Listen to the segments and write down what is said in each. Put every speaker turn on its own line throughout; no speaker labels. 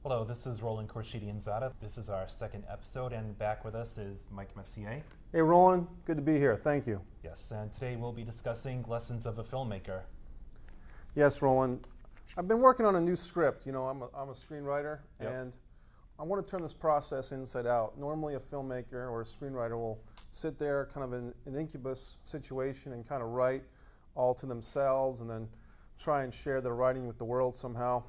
Hello, this is Roland Khorshidi-Zada. This is our second episode, and back with us is Mike Messier.
Hey Roland, good to be here. Thank you.
Yes, and today we'll be discussing lessons of a filmmaker.
Yes, Roland. I've been working on a new script. You know, I'm a screenwriter,
Yep.
and I want to turn this process inside out. Normally, a filmmaker or a screenwriter will sit there, kind of in an incubus situation, and kind of write all to themselves, and then try and share their writing with the world somehow.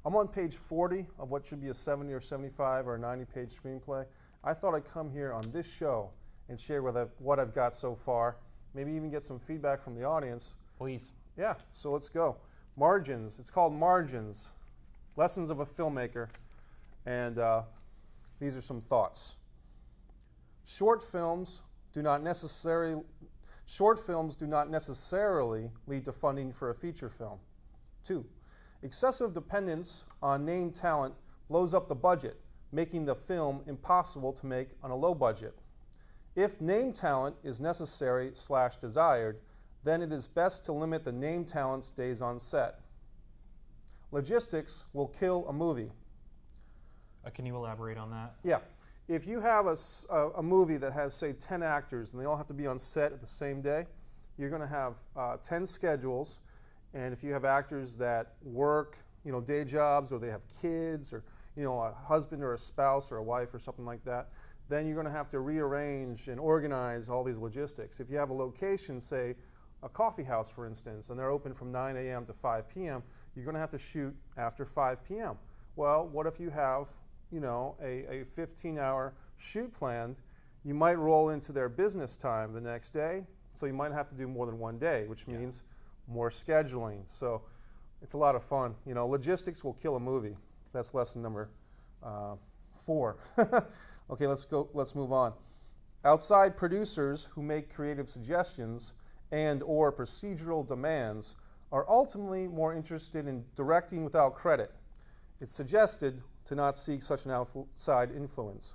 I'm on page 40 of what should be a 70 or 75 or a 90-page screenplay. I thought I'd come here on this show and share what I've got so far, maybe even get some feedback from the audience.
Please.
Yeah, so let's go. Margins, it's called Margins, Lessons of a Filmmaker, and these are some thoughts. Short films do not necessarily lead to funding for a feature film. 2. Excessive dependence on name talent blows up the budget, making the film impossible to make on a low budget. If name talent is necessary/desired, then it is best to limit the name talent's days on set. Logistics will kill a movie.
Can you elaborate on that?
Yeah. If you have a movie that has, say, 10 actors and they all have to be on set at the same day, you're going to have 10 schedules. And if you have actors that work, you know, day jobs, or they have kids, or, you know, a husband or a spouse or a wife or something like that, then you're going to have to rearrange and organize all these logistics. If you have a location, say a coffee house, for instance, and they're open from 9 a.m. to 5 p.m., you're going to have to shoot after 5 p.m. Well, what if you have, you know, a 15-hour shoot planned? You might roll into their business time the next day, so you might have to do more than one day, which means more scheduling. So it's a lot of fun. You know, logistics will kill a movie. That's lesson number 4. Okay, let's move on. Outside producers who make creative suggestions and or procedural demands are ultimately more interested in directing without credit. It's suggested to not seek such an outside influence.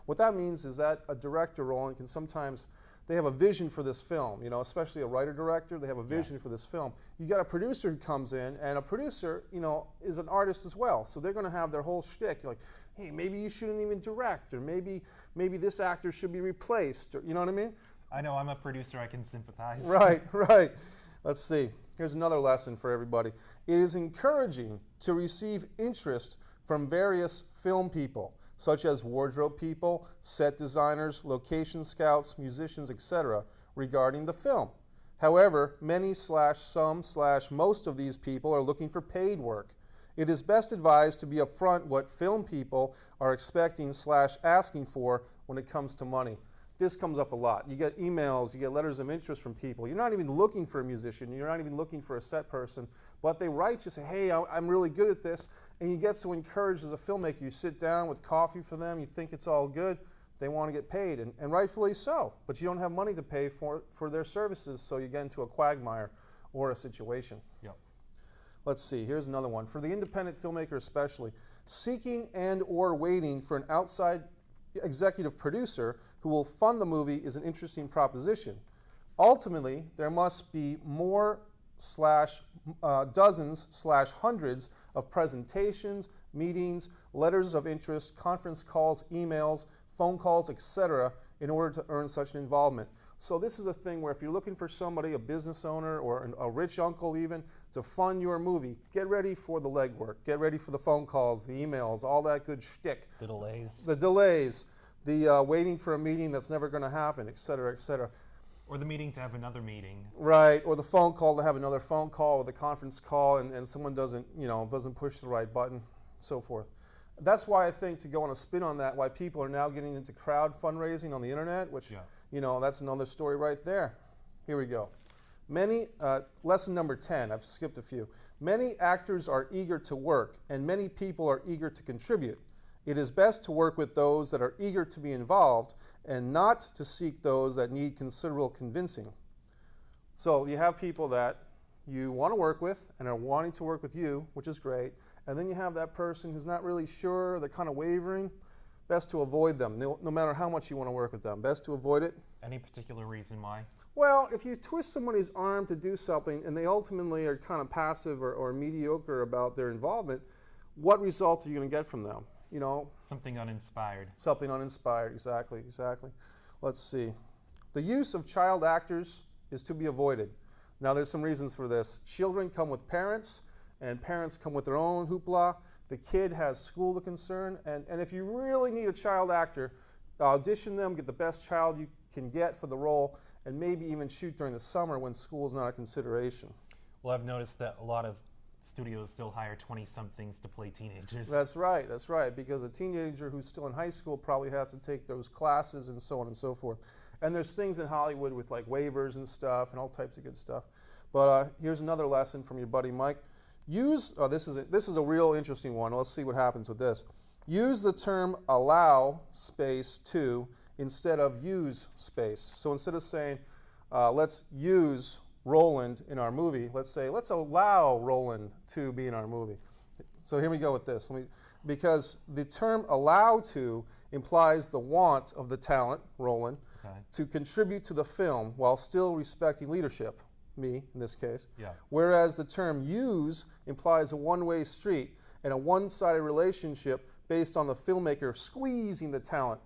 What that means is that a director, Roland, can sometimes, they have a vision for this film, you know, especially a writer-director, they have a vision for this film. You got a producer who comes in, and a producer, you know, is an artist as well, so they're going to have their whole shtick, like, hey, maybe you shouldn't even direct, or maybe this actor should be replaced, or, you know what I mean?
I know, I'm a producer, I can sympathize.
Right, right. Let's see. Here's another lesson for everybody. It is encouraging to receive interest from various film people, such as wardrobe people, set designers, location scouts, musicians, etc., regarding the film. However, many/some/most of these people are looking for paid work. It is best advised to be upfront what film people are expecting/asking for when it comes to money. This comes up a lot. You get emails, you get letters of interest from people. You're not even looking for a musician, you're not even looking for a set person, but they write you, say, hey, I'm really good at this, and you get so encouraged as a filmmaker. You sit down with coffee for them, you think it's all good, they want to get paid, and rightfully so, but you don't have money to pay for their services, so you get into a quagmire or a situation.
Yep.
Let's see, here's another one. For the independent filmmaker especially, seeking and or waiting for an outside executive producer who will fund the movie is an interesting proposition. Ultimately, there must be more/dozens/hundreds of presentations, meetings, letters of interest, conference calls, emails, phone calls, etc., in order to earn such an involvement. So this is a thing where if you're looking for somebody, a business owner or a rich uncle even, to fund your movie, get ready for the legwork, get ready for the phone calls, the emails, all that good shtick.
The delays.
The delays, the waiting for a meeting that's never going to happen, etc., etc.
Or the meeting to have another meeting.
Right, or the phone call to have another phone call, or the conference call, and someone doesn't push the right button, so forth. That's why I think, to go on a spin on that, why people are now getting into crowd fundraising on the internet, which, that's another story right there. Here we go. Lesson number 10, I've skipped a few. Many actors are eager to work, and many people are eager to contribute. It is best to work with those that are eager to be involved, and not to seek those that need considerable convincing. So you have people that you want to work with and are wanting to work with you, which is great, and then you have that person who's not really sure, they're kind of wavering. best to avoid them, no matter how much you want to work with them. Best to avoid it.
Any particular reason why?
Well, if you twist somebody's arm to do something and they ultimately are kind of passive or mediocre about their involvement, what result are you going to get from them? You know,
something uninspired.
Something uninspired, exactly. Let's see. The use of child actors is to be avoided. Now, there's some reasons for this. Children come with parents, and parents come with their own hoopla. The kid has school to concern, and if you really need a child actor, audition them, get the best child you can get for the role, and maybe even shoot during the summer when school is not a consideration.
Well, I've noticed that a lot of studios still hire 20-somethings to play teenagers.
That's right, because a teenager who's still in high school probably has to take those classes and so on and so forth. And there's things in Hollywood with like waivers and stuff and all types of good stuff. But here's another lesson from your buddy Mike. This is a real interesting one. Let's see what happens with this. Use the term allow space to instead of use space. So instead of saying, let's use Roland in our movie, let's say, let's allow Roland to be in our movie. So here we go with this. Because the term allow to implies the want of the talent, Roland, to contribute to the film while still respecting leadership, me in this case.
Yeah.
Whereas the term use implies a one-way street and a one-sided relationship based on the filmmaker squeezing the talent.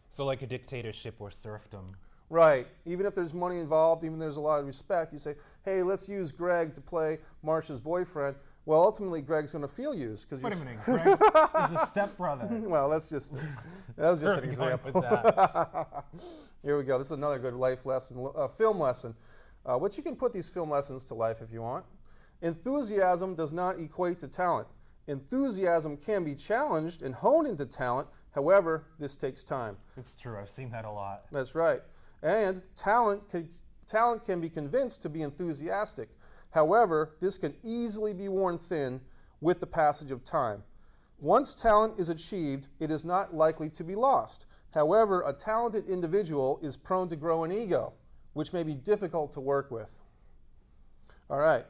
So like a dictatorship or serfdom.
Right. Even if there's money involved, even if there's a lot of respect, you say, hey, let's use Greg to play Marcia's boyfriend. Well, ultimately, Greg's going to feel used.
Wait a minute, Greg is the stepbrother.
Well, that was just an example.
With that.
Here we go. This is another good life lesson, film lesson. Which you can put these film lessons to life if you want. Enthusiasm does not equate to talent. Enthusiasm can be challenged and honed into talent. However, this takes time.
It's true. I've seen that a lot.
That's right. And talent can be convinced to be enthusiastic. However, this can easily be worn thin with the passage of time. Once talent is achieved, it is not likely to be lost. However, a talented individual is prone to grow an ego, which may be difficult to work with. All right.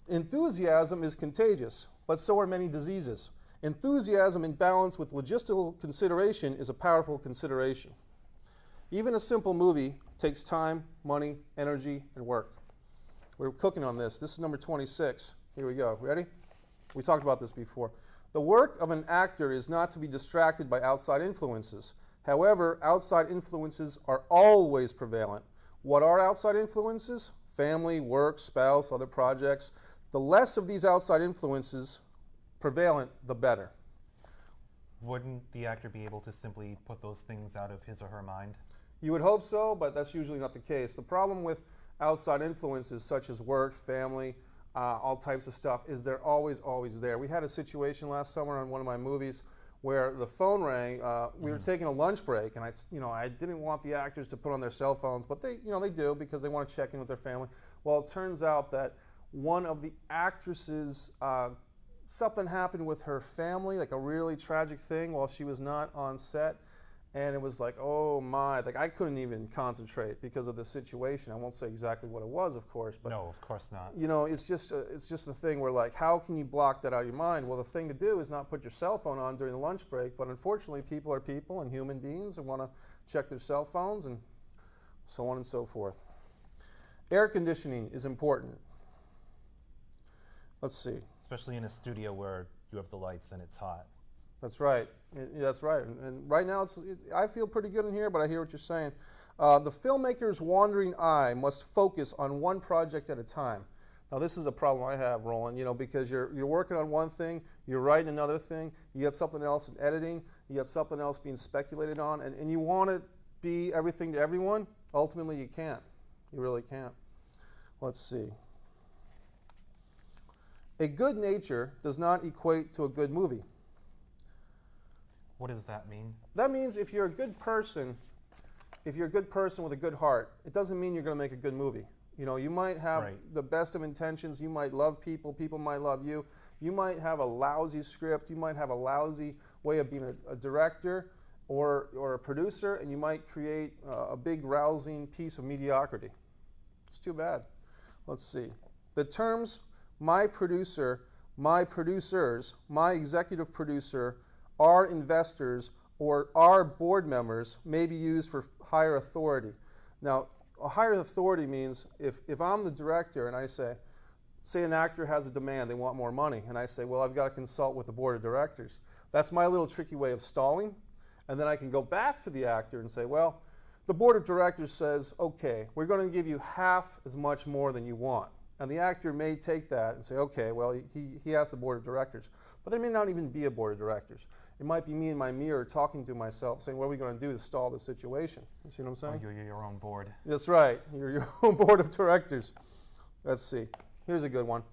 Enthusiasm is contagious, but so are many diseases. Enthusiasm in balance with logistical consideration is a powerful consideration. Even a simple movie takes time, money, energy, and work. We're cooking on this. This is number 26. Here we go. Ready? We talked about this before. The work of an actor is not to be distracted by outside influences. However, outside influences are always prevalent. What are outside influences? Family, work, spouse, other projects. The less of these outside influences prevalent, the better.
Wouldn't the actor be able to simply put those things out of his or her mind?
You would hope so, but that's usually not the case. The problem with outside influences such as work, family, all types of stuff is they're always there. We had a situation last summer on one of my movies where the phone rang. We were taking a lunch break, and I didn't want the actors to put on their cell phones, but they do because they want to check in with their family. Well, it turns out that one of the actresses, something happened with her family, like a really tragic thing while she was not on set. And it was like, oh my, like I couldn't even concentrate because of the situation. I won't say exactly what it was, of course, but
no, of course not.
It's just the thing where like, how can you block that out of your mind? Well, the thing to do is not put your cell phone on during the lunch break, but unfortunately, people are people and human beings and want to check their cell phones and so on and so forth. Air conditioning is important. Let's see.
Especially in a studio where you have the lights and it's hot.
That's right. That's right. And right now, I feel pretty good in here, but I hear what you're saying. The filmmaker's wandering eye must focus on one project at a time. Now, this is a problem I have, Roland, because you're working on one thing, you're writing another thing, you got something else in editing, you got something else being speculated on, and you want to be everything to everyone. Ultimately, you can't. You really can't. Let's see. A good nature does not equate to a good movie.
What does that mean?
That means if you're a good person with a good heart, it doesn't mean you're going to make a good movie. You might have the best of intentions, you might love people, people might love you, you might have a lousy script, you might have a lousy way of being a director or a producer, and you might create a big rousing piece of mediocrity. It's too bad. Let's see. The terms my producer, my producers, my executive producer, our investors or are board members may be used for higher authority. Now, a higher authority means if I'm the director and I say an actor has a demand, they want more money, and I say, well, I've got to consult with the board of directors. That's my little tricky way of stalling, and then I can go back to the actor and say, well, the board of directors says, okay, we're going to give you half as much more than you want. And the actor may take that and say, okay, well, he asked the board of directors. But there may not even be a board of directors. It might be me in my mirror talking to myself, saying, what are we going to do to stall the situation? You see what I'm saying?
Oh, you're your own board.
That's right. You're your own board of directors. Let's see. Here's a good one.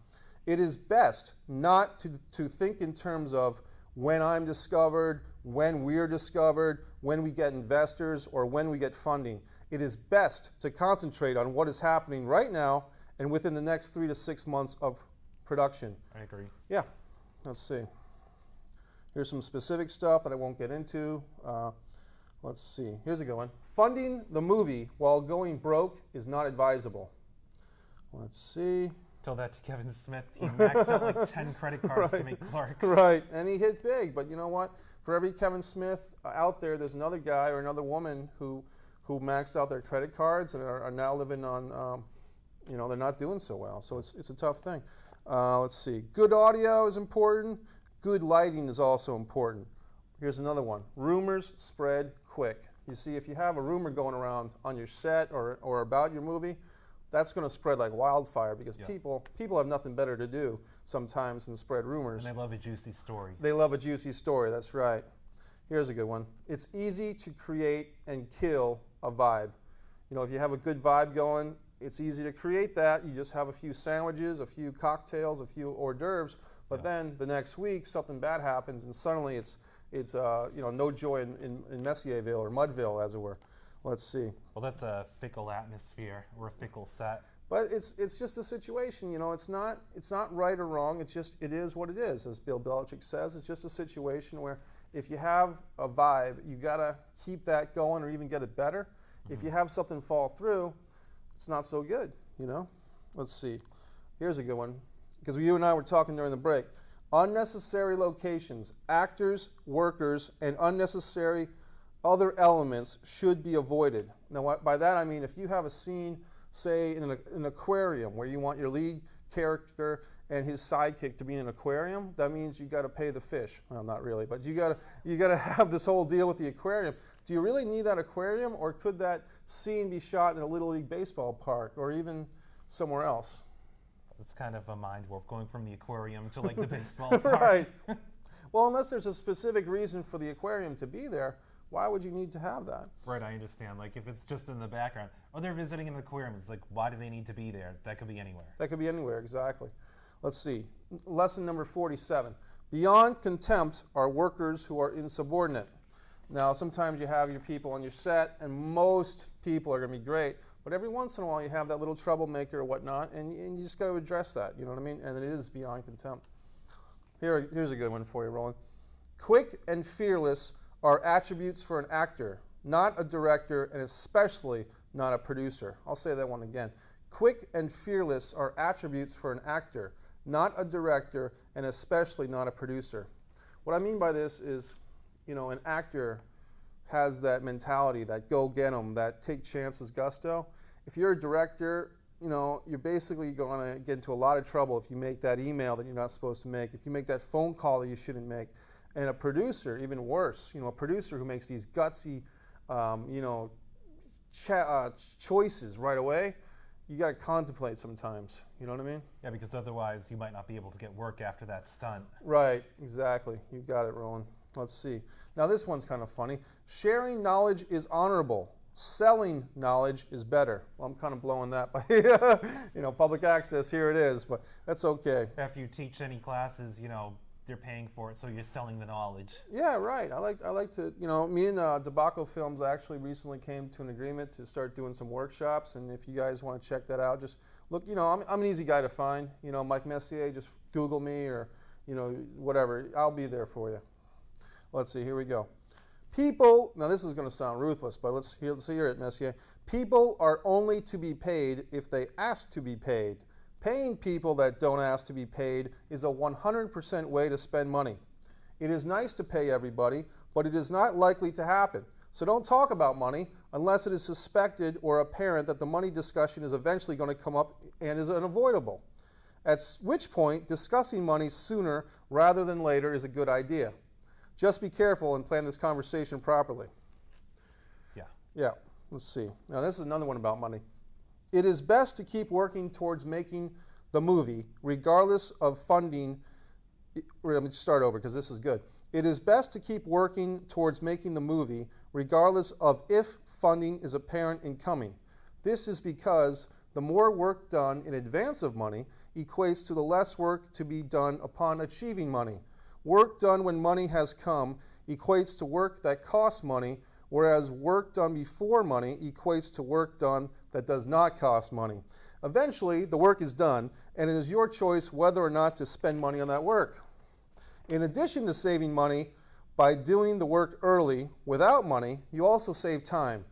It is best not to think in terms of when I'm discovered, when we're discovered, when we get investors, or when we get funding. It is best to concentrate on what is happening right now and within the next 3 to 6 months of production.
I agree.
Yeah. Let's see. Here's some specific stuff that I won't get into. Let's see. Here's a good one. Funding the movie while going broke is not advisable. Let's see.
Told that to Kevin Smith. He maxed out like 10 credit cards to make Clerks.
Right, and he hit big. But you know what? For every Kevin Smith out there, there's another guy or another woman who maxed out their credit cards and are now living on, they're not doing so well. So it's a tough thing. Let's see. Good audio is important. Good lighting is also important. Here's another one. Rumors spread quick. You see, if you have a rumor going around on your set or about your movie, that's going to spread like wildfire because people have nothing better to do sometimes than spread rumors.
And they love a juicy story.
They love a juicy story, that's right. Here's a good one. It's easy to create and kill a vibe. You know, if you have a good vibe going, it's easy to create that. You just have a few sandwiches, a few cocktails, a few hors d'oeuvres, but then the next week something bad happens and suddenly it's no joy in Messierville or Mudville, as it were. Let's see.
Well, that's a fickle atmosphere or a fickle set.
But it's just a situation, it's not right or wrong. It is what it is, as Bill Belichick says. It's just a situation where if you have a vibe, you gotta keep that going or even get it better. Mm-hmm. If you have something fall through, it's not so good, Let's see. Here's a good one, because you and I were talking during the break. Unnecessary locations, actors, workers, and unnecessary other elements should be avoided. Now, by that I mean if you have a scene, say in an aquarium, where you want your lead character and his sidekick to be in an aquarium, that means you got to pay the fish. Well, not really, but you got to have this whole deal with the aquarium. Do you really need that aquarium, or could that scene be shot in a Little League baseball park or even somewhere else?
It's kind of a mind warp going from the aquarium to like the baseball park.
Right. Well, unless there's a specific reason for the aquarium to be there, why would you need to have that?
Right, I understand. Like if it's just in the background, or they're visiting an aquarium, it's like, why do they need to be there? That could be anywhere.
That could be anywhere, exactly. Let's see. Lesson number 47. Beyond contempt are workers who are insubordinate. Now, sometimes you have your people on your set, and most people are going to be great, but every once in a while you have that little troublemaker or whatnot, and you just got to address that, you know what I mean? And it is beyond contempt. Here's a good one for you, Roland. Quick and fearless are attributes for an actor, not a director, and especially not a producer. I'll say that one again. Quick and fearless are attributes for an actor, not a director, and especially not a producer. What I mean by this is, an actor has that mentality, that go get 'em, that take chances gusto. If you're a director, you're basically going to get into a lot of trouble if you make that email that you're not supposed to make, if you make that phone call that you shouldn't make. And a producer, even worse, a producer who makes these gutsy, choices right away, you got to contemplate sometimes. You know what I mean?
Yeah, because otherwise you might not be able to get work after that stunt.
Right, exactly. You got it, Roland. Let's see. Now this one's kind of funny. Sharing knowledge is honorable. Selling knowledge is better. Well, I'm kind of blowing that by, public access. Here it is, but that's okay.
After you teach any classes, they're paying for it, so you're selling the knowledge.
Yeah, right. I like to, me and Tobacco Films actually recently came to an agreement to start doing some workshops, and if you guys want to check that out, just look, I'm an easy guy to find. Mike Messier, just Google me or, whatever. I'll be there for you. Let's see, here we go. People, now this is going to sound ruthless, but let's hear it, Messier. People are only to be paid if they ask to be paid. Paying people that don't ask to be paid is a 100% way to spend money. It is nice to pay everybody, but it is not likely to happen. So don't talk about money unless it is suspected or apparent that the money discussion is eventually going to come up and is unavoidable. At which point, discussing money sooner rather than later is a good idea. Just be careful and plan this conversation properly. Yeah, let's see. Now this is another one about money. It is best to keep working towards making the movie, regardless of funding. Let me start over because this is good. It is best to keep working towards making the movie, regardless of if funding is apparent in coming. This is because the more work done in advance of money equates to the less work to be done upon achieving money. Work done when money has come equates to work that costs money, whereas work done before money equates to work done that does not cost money. Eventually, the work is done, and it is your choice whether or not to spend money on that work. In addition to saving money by doing the work early without money, you also save time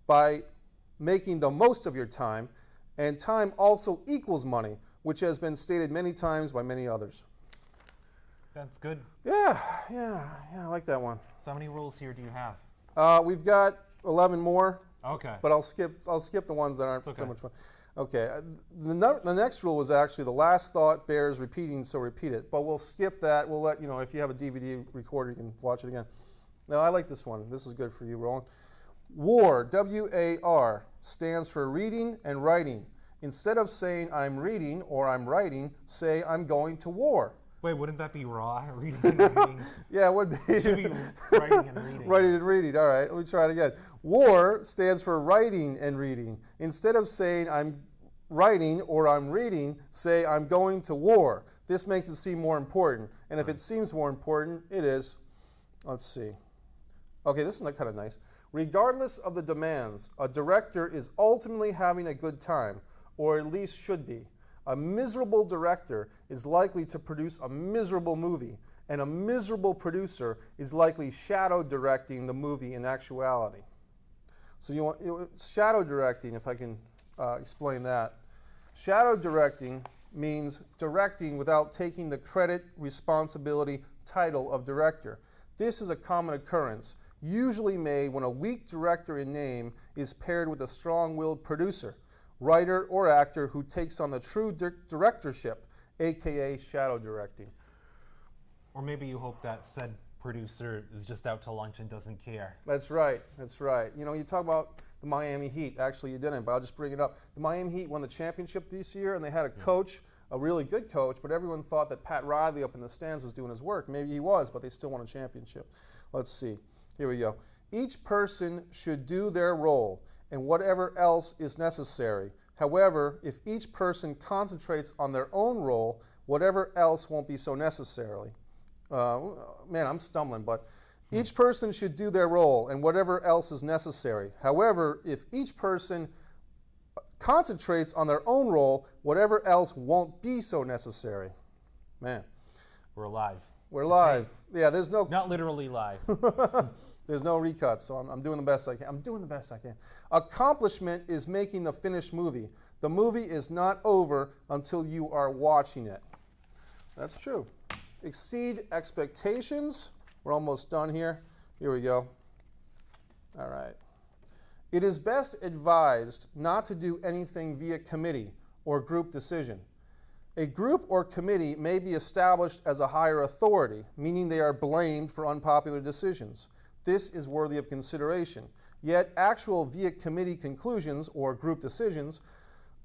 by making the most of your time, and time also equals money, which has been stated many times by many others.
That's good.
Yeah, I like that one.
So how many rules here do you have?
We've got 11 more.
Okay.
But I'll skip the ones that aren't
okay.
too much fun. Okay. The next rule was actually the last thought bears repeating, so repeat it. But we'll skip that. We'll let you know if you have a DVD recorder, you can watch it again. Now I like this one. This is good for you, Roland. WAR, W-A-R, stands for reading and writing. Instead of saying I'm reading or I'm writing, say I'm going to war.
Wait, wouldn't that be raw? Reading and reading?
Yeah, it would be.
It should be writing and reading.
Writing and reading. All right, let me try it again. WAR stands for writing and reading. Instead of saying I'm writing or I'm reading, say I'm going to war. This makes it seem more important. And if it seems more important, it is. Let's see. Okay, this is kind of nice. Regardless of the demands, a director is ultimately having a good time, or at least should be. A miserable director is likely to produce a miserable movie, and a miserable producer is likely shadow directing the movie in actuality. So you want shadow directing, if I can explain that. Shadow directing means directing without taking the credit, responsibility, title of director. This is a common occurrence, usually made when a weak director in name is paired with a strong-willed producer, writer or actor who takes on the true directorship, aka shadow directing.
Or maybe you hope that said producer is just out to lunch and doesn't care.
That's right, that's right. You know, you talk about the Miami Heat. Actually, you didn't, but I'll just bring it up. The Miami Heat won the championship this year, and they had a coach, a really good coach, but everyone thought that Pat Riley up in the stands was doing his work. Maybe he was, but they still won a championship. Let's see. Here we go. Each person should do their role and whatever else is necessary. However, if each person concentrates on their own role, whatever else won't be so necessarily. Man, I'm stumbling, but each person should do their role and whatever else is necessary. However, if each person concentrates on their own role, whatever else won't be so necessary. Man.
We're live.
We're live. Yeah, there's no...
Not literally live.
There's no recuts, so I'm doing the best I can. I'm doing the best I can. Accomplishment is making the finished movie. The movie is not over until you are watching it. That's true. Exceed expectations. We're almost done here. Here we go. All right. It is best advised not to do anything via committee or group decision. A group or committee may be established as a higher authority, meaning they are blamed for unpopular decisions. This is worthy of consideration. Yet actual via committee conclusions or group decisions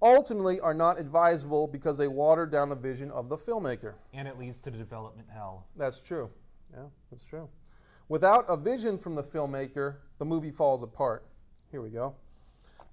ultimately are not advisable because they water down the vision of the filmmaker.
And it leads to development hell.
That's true. Yeah, that's true. Without a vision from the filmmaker, the movie falls apart. Here we go.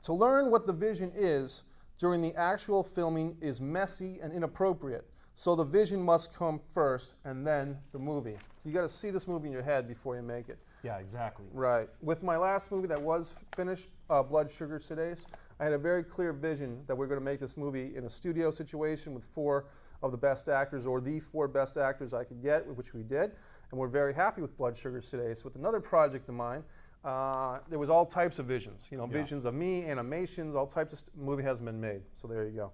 To learn what the vision is during the actual filming is messy and inappropriate. So the vision must come first and then the movie. You got to see this movie in your head before you make it.
Yeah, exactly.
Right. With my last movie that was finished, Blood Sugar Today's, I had a very clear vision that we're going to make this movie in a studio situation with 4 of the best actors, or the 4 best actors I could get, which we did. And we're very happy with Blood Sugar Today's. With another project of mine, there was all types of visions. You know, visions of me, animations, all types of movie hasn't been made. So there you go.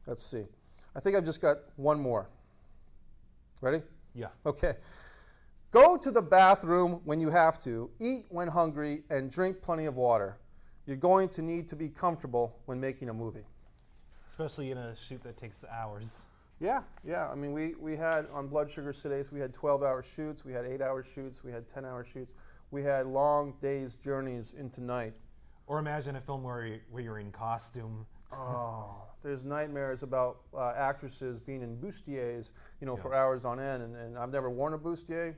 Let's see. I think I've just got one more. Ready?
Yeah.
Okay. Go to the bathroom when you have to, eat when hungry, and drink plenty of water. You're going to need to be comfortable when making a movie.
Especially in a shoot that takes hours.
Yeah. I mean, we had on Blood Sugar Sedase, we had 12-hour shoots, we had 8-hour shoots, we had 10-hour shoots. We had long days, journeys into night.
Or imagine a film where you're in costume.
Oh, there's nightmares about actresses being in bustiers, for hours on end. And I've never worn a bustier,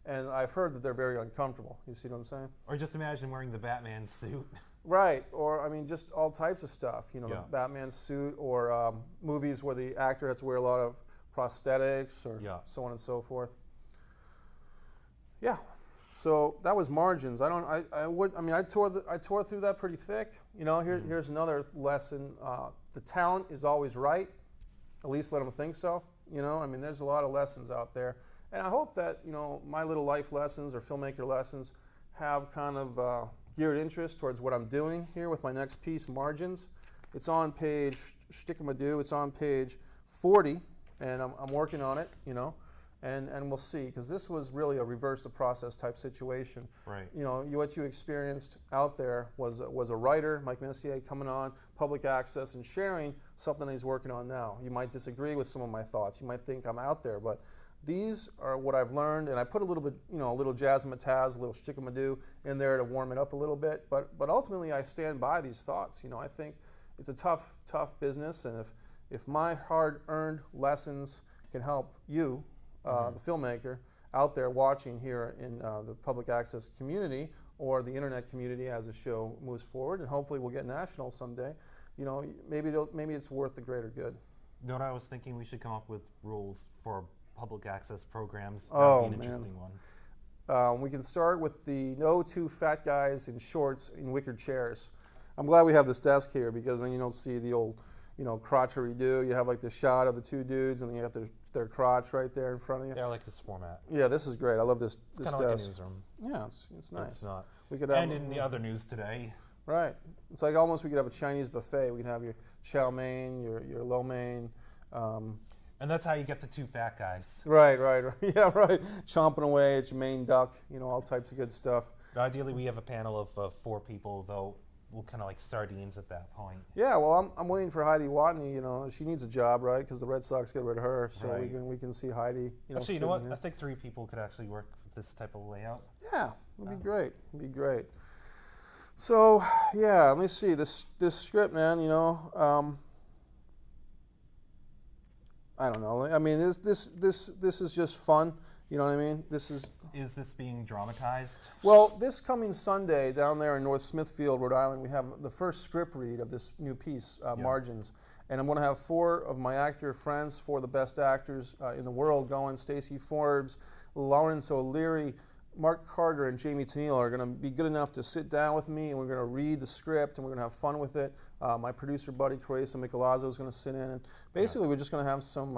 and I've heard that they're very uncomfortable. You see what I'm saying?
Or just imagine wearing the Batman suit.
Right, or I mean, just all types of stuff. The Batman suit, or movies where the actor has to wear a lot of prosthetics, or so on and so forth. Yeah, so that was Margins. I tore through that pretty thick. Here's another lesson: the talent is always right. At least let them think so. There's a lot of lessons out there, and I hope that my little life lessons or filmmaker lessons have kind of geared interest towards what I'm doing here with my next piece, Margins. It's on page, shtick-a-ma-doo, it's on page 40, and I'm working on it, and we'll see, because this was really a reverse the process type situation.
Right.
What you experienced out there was a writer, Mike Messier, coming on, public access, and sharing something that he's working on now. You might disagree with some of my thoughts. You might think I'm out there, but these are what I've learned, and I put a little bit, a little jazzmatazz, a little shtick-a-ma-doo in there to warm it up a little bit. But ultimately, I stand by these thoughts. I think it's a tough business, and if my hard-earned lessons can help you, the filmmaker, out there watching here in the public access community or the internet community as the show moves forward, and hopefully we'll get national someday. Maybe it's worth the greater good.
What I was thinking, we should come up with rules for public access programs. That would be an interesting one.
We can start with the no two fat guys in shorts in wicker chairs. I'm glad we have this desk here, because then you don't see the old, crotchery do. You have like the shot of the two dudes, and then you got their crotch right there in front of you.
Yeah, I like this format.
Yeah, this is great. I love this
It's kind
desk.
of like a newsroom.
Yeah, it's nice.
It's not.
We could have,
and in the other news today.
Right. It's like almost we could have a Chinese buffet. We can have your chow mein, your lo mein.
And that's how you get the two fat guys.
Right. Yeah, right. Chomping away at your main duck, all types of good stuff.
But ideally, we have a panel of 4 people, though we'll kind of like sardines at that point.
Yeah, well, I'm waiting for Heidi Watney. She needs a job, right? Because the Red Sox get rid of her, so
right.
we can see Heidi.
Actually, you know what?
Here.
I think 3 people could actually work with this type of layout.
Yeah, it'd be great. It'd be great. So yeah, let me see this script, man. I don't know. I mean, this is just fun. You know what I mean? This is.
Is this being dramatized?
Well, this coming Sunday down there in North Smithfield, Rhode Island, we have the first script read of this new piece, Margins, and I'm going to have 4 of my actor friends, 4 of the best actors in the world going. Stacey Forbes, Lawrence O'Leary, Mark Carter, and Jamie Tennille are going to be good enough to sit down with me, and we're going to read the script, and we're going to have fun with it. My producer buddy, Teresa Michelazzo, is going to sit in, and basically we're just going to have some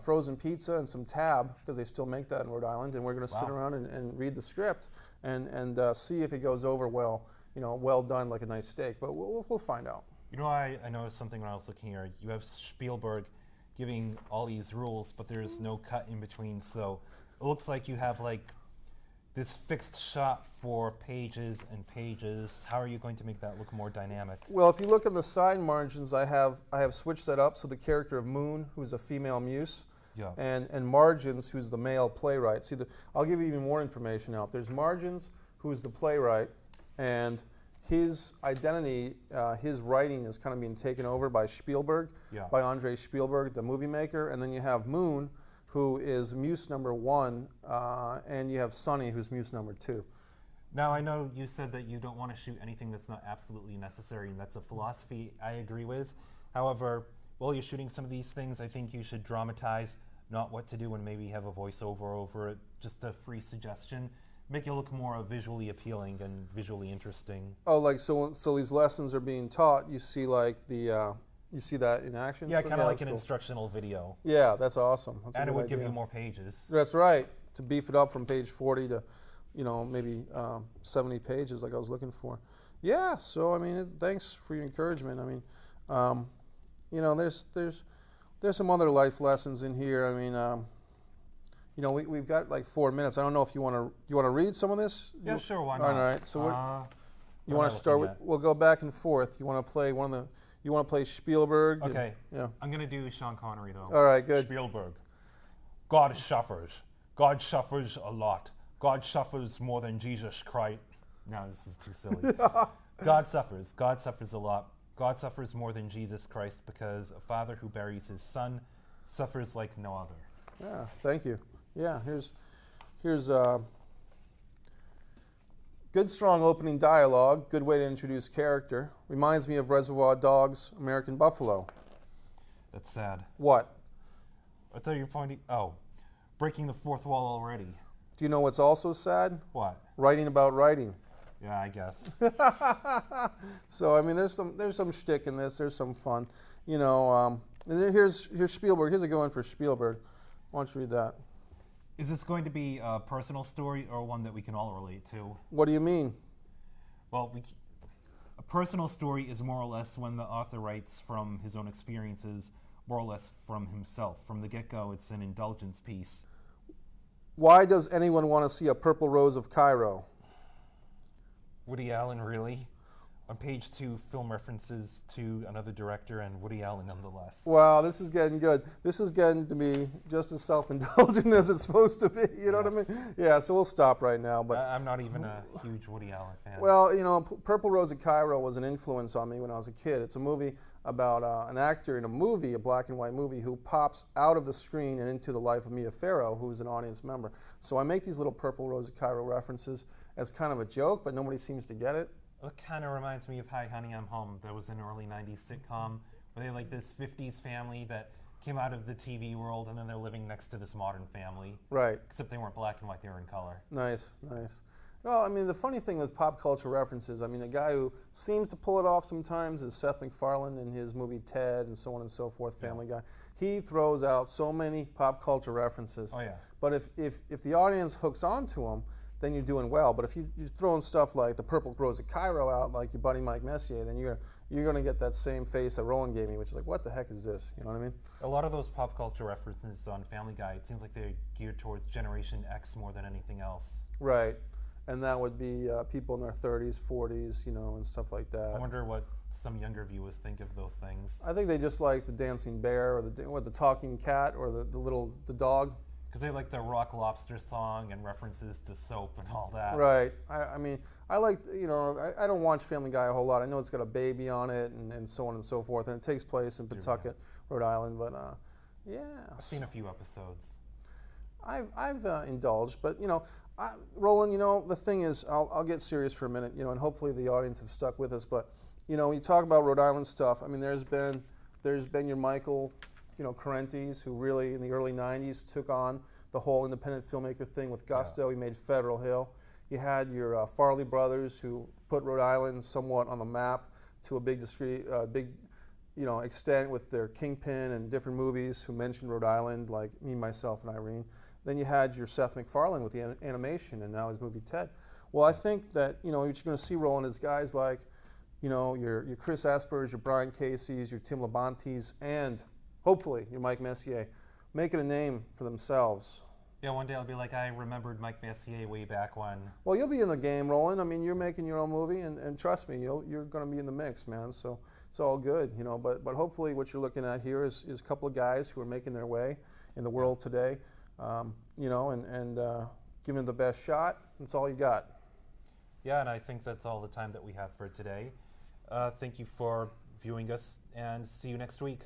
frozen pizza and some tab, because they still make that in Rhode Island, and we're going to sit around and read the script and see if it goes over well, well done like a nice steak. But we'll find out.
I noticed something when I was looking here. You have Spielberg giving all these rules, but there's no cut in between, so it looks like you have like this fixed shot for pages and pages. How are you going to make that look more dynamic?
Well, if you look at the side margins, I have switched that up. So the character of Moon, who's a female muse, and Margins, who's the male playwright. See, I'll give you even more information out. There's Margins, who's the playwright, and his identity, his writing is kind of being taken over by Spielberg, by Andre Spielberg, the movie maker. And then you have Moon, who is muse number 1, and you have Sonny, who's muse number 2.
Now, I know you said that you don't want to shoot anything that's not absolutely necessary, and that's a philosophy I agree with. However, while you're shooting some of these things, I think you should dramatize not what to do and maybe have a voiceover over it, just a free suggestion. Make it look more visually appealing and visually interesting.
Oh, like so these lessons are being taught, you see like the... You see that in action?
Yeah, kind of like an instructional video.
Yeah, that's awesome. That's
and it would give you more pages.
That's right. To beef it up from page 40 to, maybe 70 pages like I was looking for. Yeah, so I mean, thanks for your encouragement. I mean, there's some other life lessons in here. I mean, You know, we've got like 4 minutes. I don't know if you want to read some of this.
Yeah, sure. Why not?
All right. So you
what
want
am I
to start
looking
with?
at?
We'll go back and forth. You want to play one of the? You want to play Spielberg?
Okay.
Yeah.
I'm gonna do Sean Connery though.
All right. Good.
Spielberg. God suffers. God suffers a lot. God suffers more than Jesus Christ. No, this is too silly. God suffers. God suffers a lot. God suffers more than Jesus Christ because a father who buries his son suffers like no other.
Yeah. Thank you. Yeah. Here's good, strong opening dialogue. Good way to introduce character. Reminds me of Reservoir Dogs' American Buffalo.
That's sad.
What?
I thought you were pointing. Oh, breaking the fourth wall already.
Do you know what's also sad?
What?
Writing about writing.
Yeah, I guess.
So I mean, there's some shtick in this. There's some fun. You know, here's Spielberg. Here's a good one for Spielberg. Why don't you read that?
Is this going to be a personal story or one that we can all relate to?
What do you mean?
Well, a personal story is more or less when the author writes from his own experiences, more or less from himself. From the get-go, it's an indulgence piece.
Why does anyone want to see A Purple Rose of Cairo?
Woody Allen, really? On page 2, film references to another director and Woody Allen nonetheless.
Wow, this is getting good. This is getting to be just as self-indulgent as it's supposed to be. You know what I mean? Yeah, so we'll stop right now. But
I'm not even a huge Woody Allen fan.
well, you know, Purple Rose of Cairo was an influence on me when I was a kid. It's a movie about an actor in a movie, a black and white movie, who pops out of the screen and into the life of Mia Farrow, who's an audience member. So I make these little Purple Rose of Cairo references as kind of a joke, but nobody seems to get it.
It kind of reminds me of Hi, Honey, I'm Home. There was an early 90s sitcom where they had like this 50s family that came out of the TV world and then they're living next to this modern family.
Right.
Except they weren't black and white, they were in color.
Nice, nice. Well, I mean, the funny thing with pop culture references, I mean, a guy who seems to pull it off sometimes is Seth MacFarlane in his movie Ted and so on and so forth, Family Guy. He throws out so many pop culture references.
Oh, yeah.
But if the audience hooks onto them, then you're doing well. But if you're throwing stuff like the Purple Rose of Cairo out, like your buddy Mike Messier, then you're going to get that same face that Roland gave me, which is like, what the heck is this? You know what I mean?
A lot of those pop culture references on Family Guy, it seems like they're geared towards Generation X more than anything else.
Right. And that would be people in their 30s, 40s, you know, and stuff like that.
I wonder what some younger viewers think of those things.
I think they just like the dancing bear or the talking cat or the dog.
Because they like the Rock Lobster song and references to soap and all that.
Right. I mean, I like, you know, I don't watch Family Guy a whole lot. I know it's got a baby on it and so on and so forth, and it takes place in Pawtucket, Rhode Island. But yeah,
I've seen a few episodes.
I've indulged, but you know, Roland, you know, the thing is, I'll get serious for a minute, you know, and hopefully the audience have stuck with us. But you know, when you talk about Rhode Island stuff, I mean, there's been your Michael, you know, Carentes, who really in the early '90s took on the whole independent filmmaker thing with gusto. He made Federal Hill. You had your Farley brothers, who put Rhode Island somewhat on the map to a big you know, extent with their Kingpin and different movies who mentioned Rhode Island, like Me, Myself, and Irene. Then you had your Seth MacFarlane with the animation, and now his movie Ted. Well, I think that, you know, what you're going to see, Roland, is guys like, you know, your Chris Aspers, your Brian Casey's, your Tim Labontes, and hopefully your Mike Messier making a name for themselves.
Yeah, one day I'll be like, I remembered Mike Messier way back when.
Well, you'll be in the game, Roland. I mean, you're making your own movie, and trust me, you're going to be in the mix, man. So it's all good, you know. But hopefully, what you're looking at here is a couple of guys who are making their way in the world today, you know, and giving it the best shot. That's all you got.
Yeah, and I think that's all the time that we have for today. Thank you for viewing us, and see you next week.